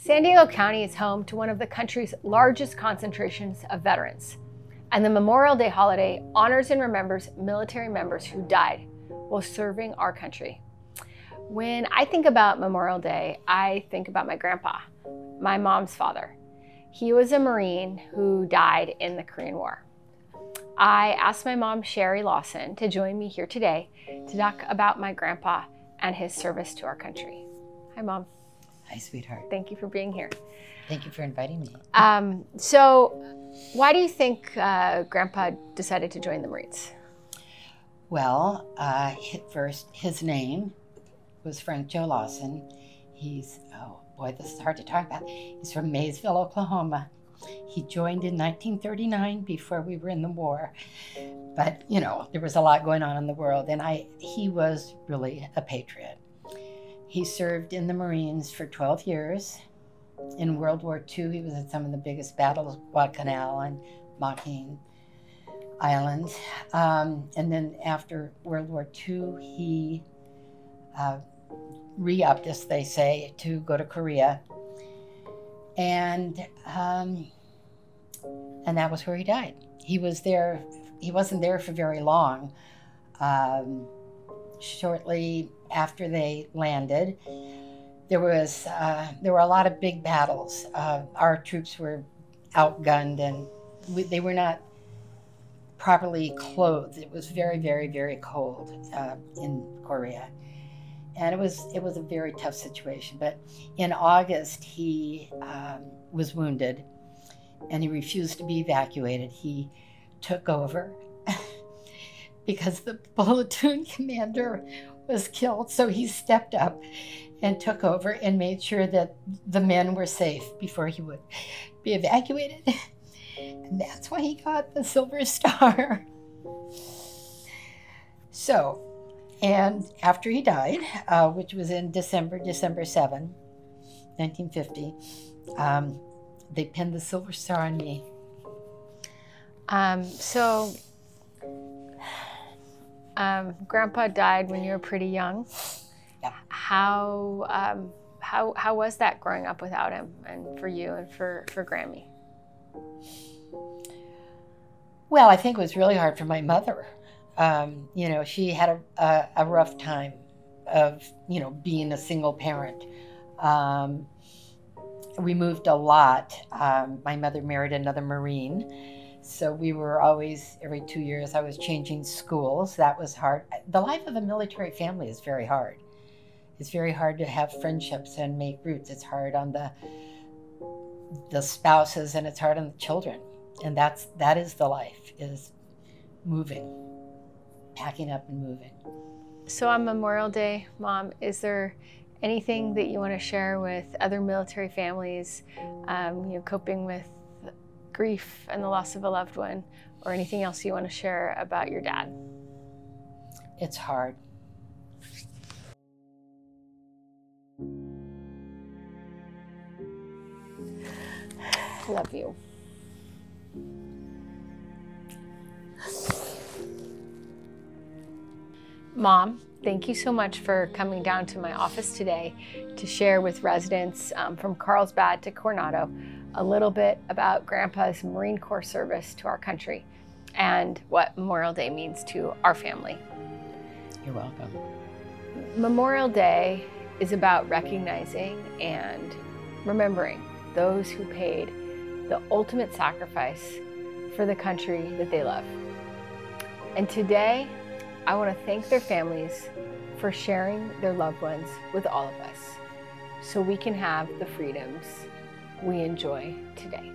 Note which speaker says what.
Speaker 1: San Diego County is home to one of the country's largest concentrations of veterans, and the Memorial Day holiday honors and remembers military members who died while serving our country. When I think about Memorial Day, I think about my grandpa, my mom's father. He was a Marine who died in the Korean War. I asked my mom, Shari Lawson, to join me here today to talk about my grandpa and his service to our country. Hi, Mom.
Speaker 2: Hi, sweetheart.
Speaker 1: Thank you for being here.
Speaker 2: Thank you for inviting me.
Speaker 1: So why do you think Grandpa decided to join the Marines?
Speaker 2: Well, first, his name was Frank Joe Lawson. He's, oh boy, this is hard to talk about. He's from Maysville, Oklahoma. He joined in 1939 before we were in the war. But, you know, there was a lot going on in the world, and he was really a patriot. He served in the Marines for 12 years. In World War II, he was at some of the biggest battles, Guadalcanal and Makin Island. And then after World War II, he re-upped, as they say, to go to Korea. And that was where he died. He was there. He wasn't there for very long. Shortly after they landed, there were a lot of big battles. Our troops were outgunned, and they were not properly clothed. It was very, very, very cold in Korea, and it was a very tough situation. But in August, he was wounded, and he refused to be evacuated. He took over because the platoon commander was killed. So he stepped up and took over and made sure that the men were safe before he would be evacuated. And that's why he got the Silver Star. So, and after he died, which was in December 7, 1950, they pinned the Silver Star on me.
Speaker 1: Grandpa died when you were pretty young.
Speaker 2: Yeah.
Speaker 1: How was that growing up without him, and for you and for Grammy?
Speaker 2: Well, I think it was really hard for my mother. You know, she had a rough time of, you know, being a single parent. We moved a lot. My mother married another Marine. So we were always, every 2 years, I was changing schools. That was hard. The life of a military family is very hard. It's very hard to have friendships and make roots. It's hard on the spouses, and it's hard on the children. And that is the life, is moving, packing up and moving.
Speaker 1: So on Memorial Day, Mom, is there anything that you want to share with other military families, you know, coping with grief and the loss of a loved one, or anything else you want to share about your dad?
Speaker 2: It's hard.
Speaker 1: Love you. Mom, thank you so much for coming down to my office today to share with residents from Carlsbad to Coronado a little bit about Grandpa's Marine Corps service to our country and what Memorial Day means to our family.
Speaker 2: You're welcome.
Speaker 1: Memorial Day is about recognizing and remembering those who paid the ultimate sacrifice for the country that they love. And today, I want to thank their families for sharing their loved ones with all of us so we can have the freedoms we enjoy today.